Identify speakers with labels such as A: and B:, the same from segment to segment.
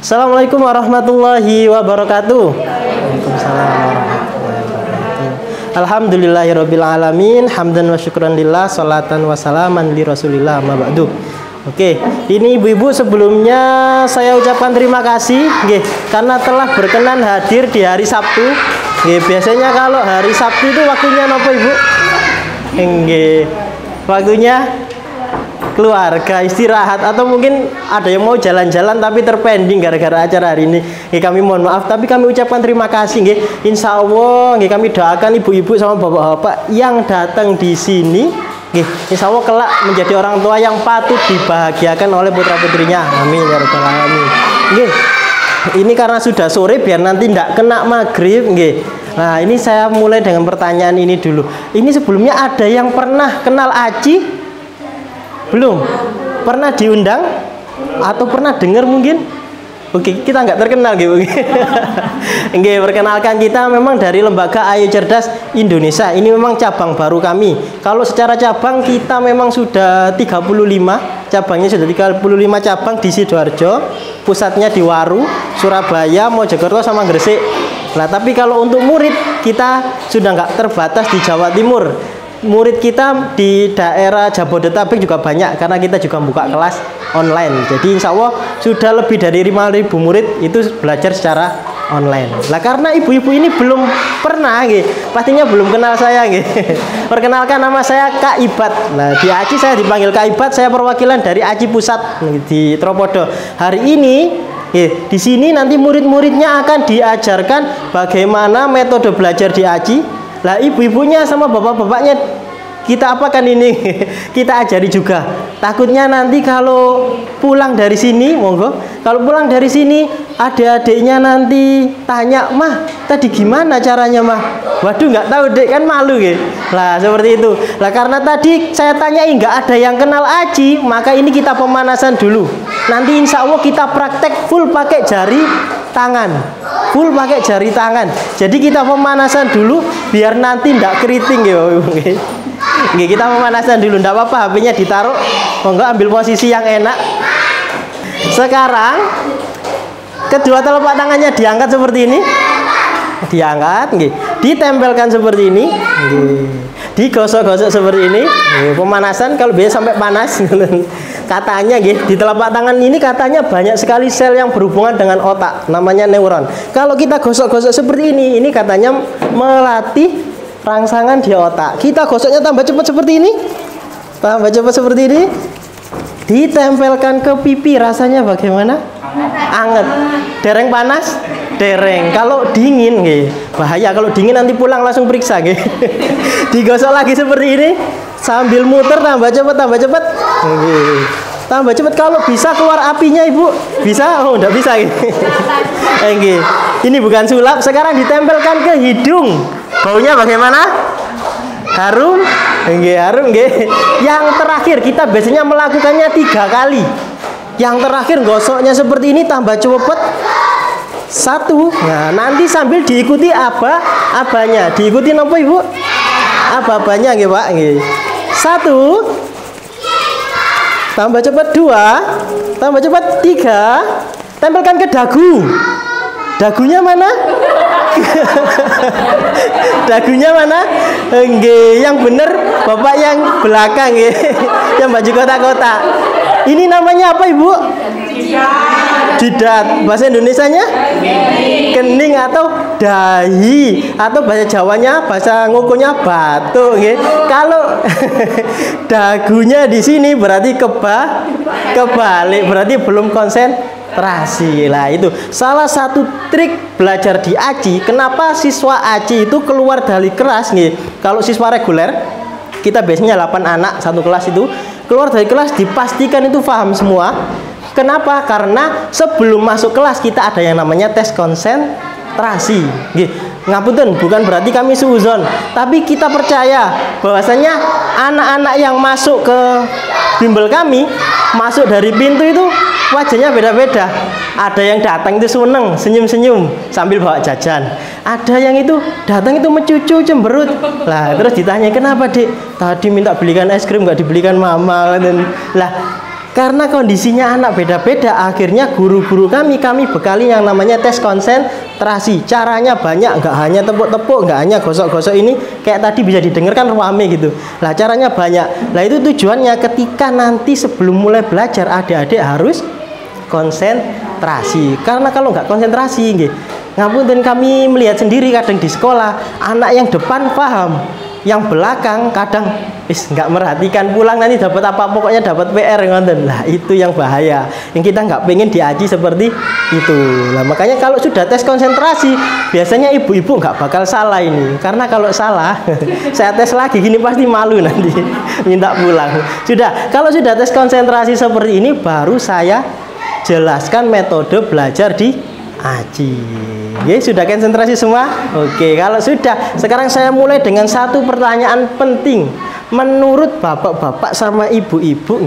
A: Assalamualaikum warahmatullahi wabarakatuh. Waalaikumsalam warahmatullahi wabarakatuh. Alhamdulillahirabbil alamin, hamdan wa syukran lillah, salatan wa salaman li Rasulillah, amma ba'du. Oke, ini ibu-ibu sebelumnya saya ucapkan terima kasih karena telah berkenan hadir di hari Sabtu. Biasanya kalau hari Sabtu itu waktunya apa, Ibu? Waktunya keluarga istirahat, atau mungkin ada yang mau jalan-jalan tapi terpending gara-gara acara hari ini. Kami mohon maaf, tapi kami ucapkan terima kasih. Insya Allah kami doakan ibu-ibu sama bapak-bapak yang datang di sini, insya Allah kelak menjadi orang tua yang patut dibahagiakan oleh putra-putrinya. Amin ya rabbal alamin. Ini karena sudah sore biar nanti tidak kena maghrib. Nah, ini saya mulai dengan pertanyaan ini dulu. Ini sebelumnya ada yang pernah kenal Aci? Belum? Pernah diundang? Atau pernah dengar mungkin? Oke, kita nggak terkenal gitu. Perkenalkan, kita memang dari Lembaga Ayo Cerdas Indonesia. Ini memang cabang baru kami. Kalau secara cabang kita memang sudah 35. Cabangnya sudah 35 cabang di Sidoarjo. Pusatnya di Waru, Surabaya, Mojokerto sama Gresik. Nah, tapi kalau untuk murid kita sudah nggak terbatas di Jawa Timur. Murid kita di daerah Jabodetabek juga banyak karena kita juga buka kelas online. Jadi insya Allah sudah lebih dari 5.000 murid itu belajar secara online. Nah, karena ibu-ibu ini belum pernah, pastinya belum kenal saya. Perkenalkan, nama saya Kak Ibat. Nah, di Aci saya dipanggil Kak Ibat. Saya perwakilan dari Aci Pusat di Tropodo. Hari ini di sini nanti murid-muridnya akan diajarkan bagaimana metode belajar di Aci. Lah, ibu-ibunya sama bapak-bapaknya kita apakan ini? Kita ajari juga. Takutnya nanti kalau pulang dari sini, monggo. Kalau pulang dari sini, adik-adiknya nanti tanya, "Mah, tadi gimana caranya, Mah?" Waduh, nggak tahu, Dek, kan malu Lah, seperti itu. Lah, karena tadi saya tanyai nggak ada yang kenal Aci, maka ini kita pemanasan dulu. Nanti insya Allah kita praktek full pakai jari tangan. Full pakai jari tangan. Jadi kita pemanasan dulu biar nanti ndak keriting kita pemanasan dulu, ndak apa-apa, HP-nya ditaruh, monggo ambil posisi yang enak. Sekarang kedua telapak tangannya diangkat seperti ini. Diangkat, ditempelkan seperti ini. Digosok-gosok seperti ini. Pemanasan kalau biasa sampai panas. Katanya di telapak tangan ini katanya banyak sekali sel yang berhubungan dengan otak, namanya neuron. Kalau kita gosok-gosok seperti ini katanya melatih rangsangan di otak. Kita gosoknya tambah cepat seperti ini. Tambah cepat seperti ini. Ditempelkan ke pipi, rasanya bagaimana? Anget. Dereng panas? Dereng. Kalau dingin bahaya. Kalau dingin nanti pulang langsung periksa Digosok lagi seperti ini. Sambil muter, tambah cepat, tambah cepat. Tambah cepat. Kalau bisa keluar apinya, Ibu. Bisa? Oh, enggak bisa Ini bukan sulap. Sekarang ditempelkan ke hidung. Baunya bagaimana? Harum? Harum. Yang terakhir kita biasanya melakukannya 3 kali. Yang terakhir gosoknya seperti ini, tambah cepat. 1. Nah, nanti sambil diikuti abanya. Diikuti apa, Ibu? Abanya Pak. 1. Tambah cepat 2. Tambah cepat 3. Tempelkan ke dagu. Dagunya mana? Dagunya mana? Yang benar Bapak yang belakang yang baju kotak-kotak. Ini namanya apa, Ibu? Jidat. Bahasa Indonesianya? Kening atau dahi, atau bahasa Jawanya, bahasa ngukunya batuk. Kalau dagunya di sini berarti kebalik, berarti belum konsentrasi. Lah, itu salah satu trik belajar di Aci. Kenapa siswa Aci itu keluar dari kelas Kalau siswa reguler kita biasanya 8 anak satu kelas itu, keluar dari kelas dipastikan itu paham semua. Kenapa? Karena sebelum masuk kelas kita ada yang namanya tes konsentrasi. Ngapunten, bukan berarti kami suuzon, tapi kita percaya bahwasanya anak-anak yang masuk ke bimbel kami, masuk dari pintu itu wajahnya beda-beda. Ada yang datang itu seneng, senyum-senyum sambil bawa jajan. Ada yang itu datang itu mencucu, cemberut. Lah, terus ditanya, "Kenapa, Dek? Tadi minta belikan es krim nggak dibelikan Mama?" Lah, Karena kondisinya anak beda-beda, akhirnya guru-guru kami bekali yang namanya tes konsentrasi. Caranya banyak, nggak hanya tepuk-tepuk, nggak hanya gosok-gosok ini kayak tadi bisa didengarkan rame gitu. Lah caranya banyak. Lah itu tujuannya ketika nanti sebelum mulai belajar adik-adik harus konsentrasi. Karena kalau nggak konsentrasi, ngapunten kami melihat sendiri kadang di sekolah anak yang depan paham, yang belakang kadang nggak merhatikan, pulang nanti dapat apa, pokoknya dapat PR ngonten. Lah itu yang bahaya, yang kita nggak pengen diaji seperti itu. Lah makanya kalau sudah tes konsentrasi biasanya ibu-ibu nggak bakal salah ini, karena kalau salah saya tes lagi gini pasti malu nanti minta pulang. Kalau sudah tes konsentrasi seperti ini baru saya jelaskan metode belajar di aji. Oke, sudah konsentrasi semua? Oke, kalau sudah, sekarang saya mulai dengan satu pertanyaan penting. Menurut bapak-bapak sama ibu-ibu,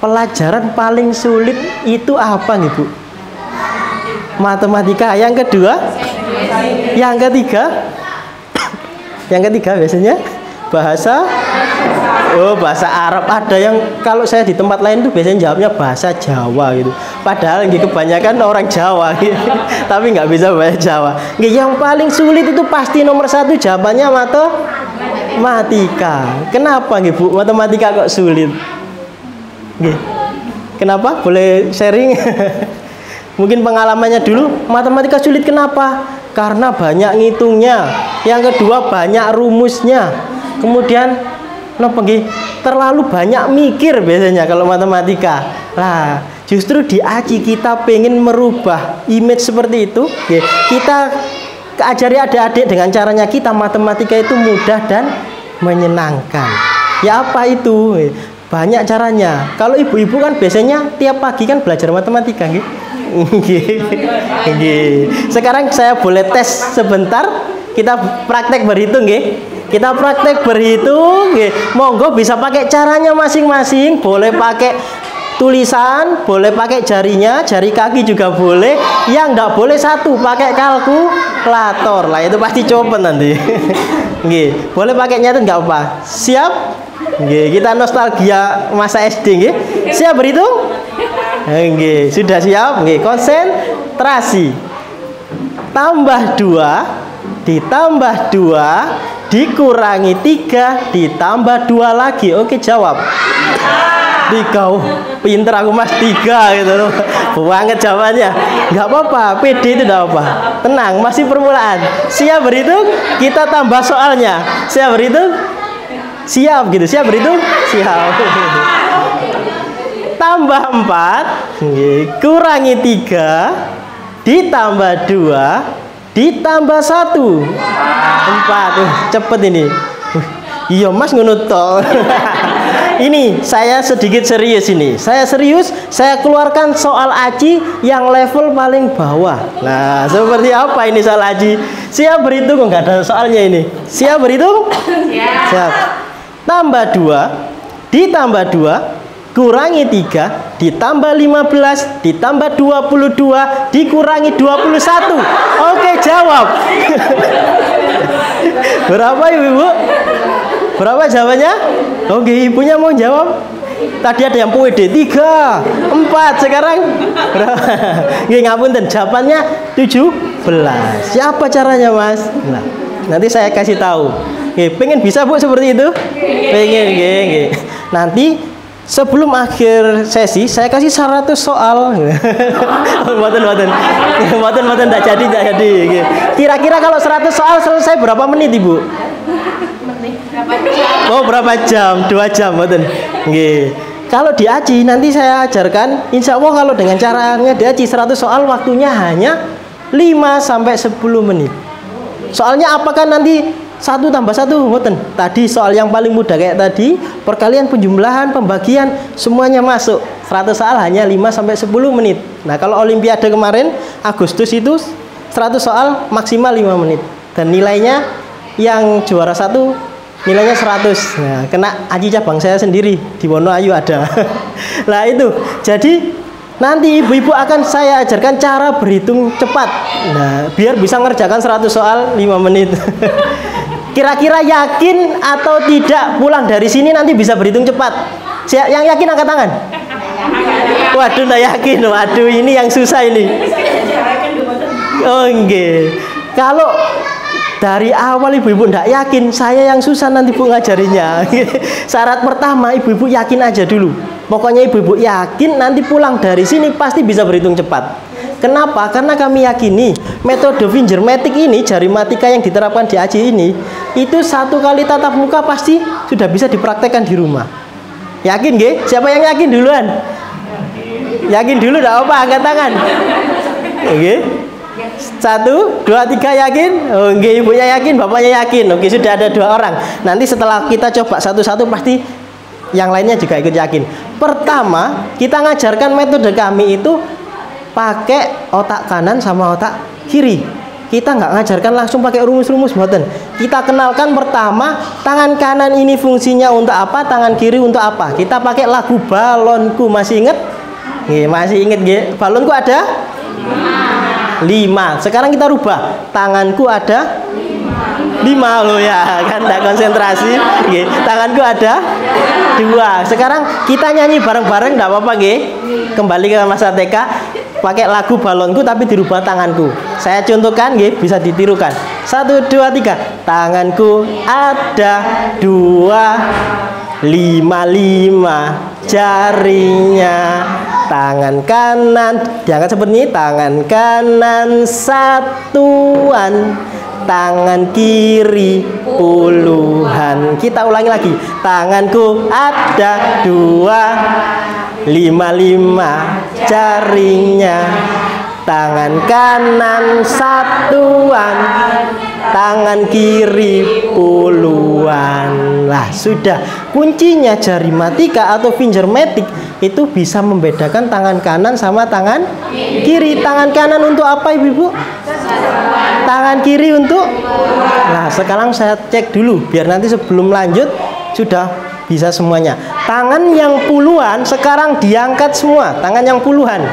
A: pelajaran paling sulit itu apa, Bu? Matematika. Yang kedua? Yang ketiga? Yang ketiga biasanya bahasa. Oh, bahasa Arab. Ada yang kalau saya di tempat lain tuh biasanya jawabnya bahasa Jawa gitu. Padahal kebanyakan orang Jawa gitu. Tapi nggak bisa bahasa Jawa. Yang paling sulit itu pasti nomor satu jawabannya matematika. Kenapa Bu? Matematika kok sulit? Kenapa? Boleh sharing? Mungkin pengalamannya dulu. Matematika sulit kenapa? Karena banyak ngitungnya. Yang kedua banyak rumusnya. Kemudian terlalu banyak mikir biasanya kalau matematika. Lah, justru di aji kita pengen merubah image seperti itu. Kita ajari adik-adik dengan caranya kita matematika itu mudah dan menyenangkan. Ya apa itu? Banyak caranya. Kalau ibu-ibu kan biasanya tiap pagi kan belajar matematika, Sekarang saya boleh tes sebentar. Kita praktek berhitung, Kita praktek berhitung, monggo bisa pakai caranya masing-masing. Boleh pakai tulisan, boleh pakai jarinya, jari kaki juga boleh. Yang enggak boleh satu, pakai kalkulator. Lah itu pasti coba nanti. Boleh pakai nyatet enggak apa. Siap? Kita nostalgia masa SD, Siap berhitung? Sudah siap? Konsentrasi. Tambah 2 ditambah 2 dikurangi 3 ditambah 2 lagi. Oke, jawab. 3. Pinter aku Mas, 3 gitu loh. Banget jawabannya. Enggak apa-apa, PD itu enggak apa. Tenang, masih permulaan. Siap berhitung? Kita tambah soalnya. Siap berhitung? Siap gitu. Siap berhitung? Siap. Tambah 4 kurangi 3 ditambah 2 ditambah 1 4. Cepet ini. Iya Mas ngono toh. Ini saya sedikit serius ini. Saya serius, saya keluarkan soal aji yang level paling bawah. Nah, seperti apa ini soal aji? Siap berhitung? Enggak ada soalnya ini. Siap berhitung? Siap. Tambah 2 ditambah 2 kurangi 3 ditambah 15 ditambah 22 dikurangi 21. Oke, jawab. Berapa Ibu? Berapa jawabannya? Oke, ibunya mau jawab. Tadi ada yang PD 3, 4, sekarang berapa? Ngapunten, jawabannya 17. Siapa caranya Mas? Nah, nanti saya kasih tahu. Pengen bisa Bu seperti itu? Pengen, Nanti sebelum akhir sesi saya kasih 100 soal. Mboten enggak jadi. Kira-kira kalau 100 soal selesai berapa menit, Ibu? Oh, berapa jam? 2 jam, mboten. Kalau di aji nanti saya ajarkan, insya Allah kalau dengan caranya di aji 100 soal waktunya hanya 5 sampai 10 menit. Soalnya apakah nanti 1 tambah 1? Mboten. Tadi soal yang paling mudah kayak tadi, perkalian, penjumlahan, pembagian, semuanya masuk. 100 soal hanya 5 sampai 10 menit. Nah, kalau olimpiade kemarin Agustus itu 100 soal maksimal 5 menit. Dan nilainya yang juara 1 nilainya 100. Nah, kena aji cabang saya sendiri di Wonoayu ada. Nah, itu. Jadi nanti ibu-ibu akan saya ajarkan cara berhitung cepat. Nah, biar bisa ngerjakan 100 soal 5 menit. Kira-kira yakin atau tidak pulang dari sini nanti bisa berhitung cepat? Yang yakin angkat tangan. Waduh, ndak yakin. Waduh, ini yang susah ini. Oh, nggih. Kalau dari awal ibu-ibu ndak yakin, saya yang susah nanti Bu ngajarinya. Syarat pertama, ibu-ibu yakin aja dulu. Pokoknya ibu-ibu yakin nanti pulang dari sini pasti bisa berhitung cepat. Kenapa? Karena kami yakini metode Fingermatic ini, jari matika yang diterapkan di AJ ini, itu 1 kali tatap muka pasti sudah bisa dipraktekkan di rumah. Yakin nggih? Siapa yang yakin duluan? Yakin dulu, enggak apa, angkat tangan. Oke. 1, 2, 3 yakin? Oh, nggih, ibunya yakin, bapaknya yakin. Oke, sudah ada 2 orang. Nanti setelah kita coba satu-satu pasti yang lainnya juga ikut yakin. Pertama, kita ngajarkan metode kami itu pakai otak kanan sama otak kiri. Kita nggak ngajarkan langsung pakai rumus-rumus, mboten. Kita kenalkan pertama, tangan kanan ini fungsinya untuk apa, tangan kiri untuk apa. Kita pakai lagu Balonku, masih inget? Nggih, masih inget nggih. Balonku ada 5. Sekarang kita rubah, tanganku ada 5 loh ya, kan enggak konsentrasi. Nggih, tanganku ada 2. Sekarang kita nyanyi bareng-bareng, enggak apa-apa nggih. Kembali ke masa TK, pakai lagu Balonku tapi dirubah tanganku. Saya contohkan nggih, bisa ditirukan. 1, 2, 3. Tanganku ada 2, 5 jarinya. Tangan kanan diangkat seperti ini, tangan kanan satuan, tangan kiri puluhan. Kita ulangi lagi. Tanganku ada 2, 5 jarinya. Tangan kanan satuan, tangan kiri puluhan. Lah, sudah. Kuncinya jari matika atau Fingermatic itu bisa membedakan tangan kanan sama tangan kiri. Tangan kanan untuk apa, Ibu-ibu? Tangan kiri untuk. Nah, sekarang saya cek dulu biar nanti sebelum lanjut sudah bisa semuanya. Tangan yang puluhan sekarang diangkat semua. Tangan yang puluhan.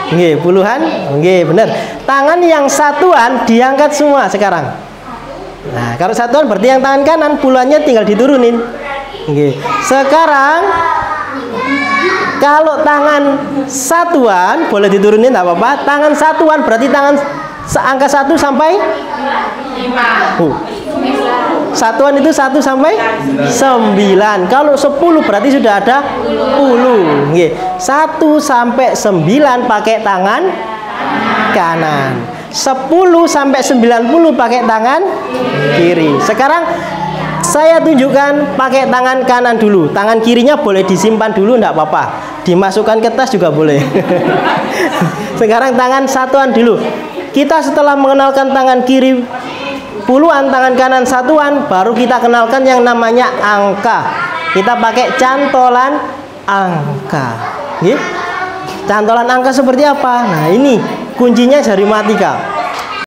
A: Nggih, puluhan. Nggih, benar. Tangan yang satuan diangkat semua sekarang. Nah, kalau satuan berarti yang tangan kanan, puluhannya tinggal diturunin. Nggih. Sekarang kalau tangan satuan boleh diturunin, enggak apa-apa. Tangan satuan berarti tangan angka 1 sampai 5. Satuan itu 1 sampai 9. Kalau 10 berarti sudah ada 10. Nggih. 1 sampai 9 pakai tangan kanan. 10 sampai 90 pakai tangan kiri. Sekarang saya tunjukkan pakai tangan kanan dulu. Tangan kirinya boleh disimpan dulu, enggak apa-apa. Dimasukkan ke tas juga boleh. Sekarang tangan satuan dulu. Kita setelah mengenalkan tangan kiri puluhan, tangan kanan satuan, baru kita kenalkan yang namanya angka. Kita pakai cantolan angka. Cantolan angka seperti apa? Nah, ini kuncinya jari matika.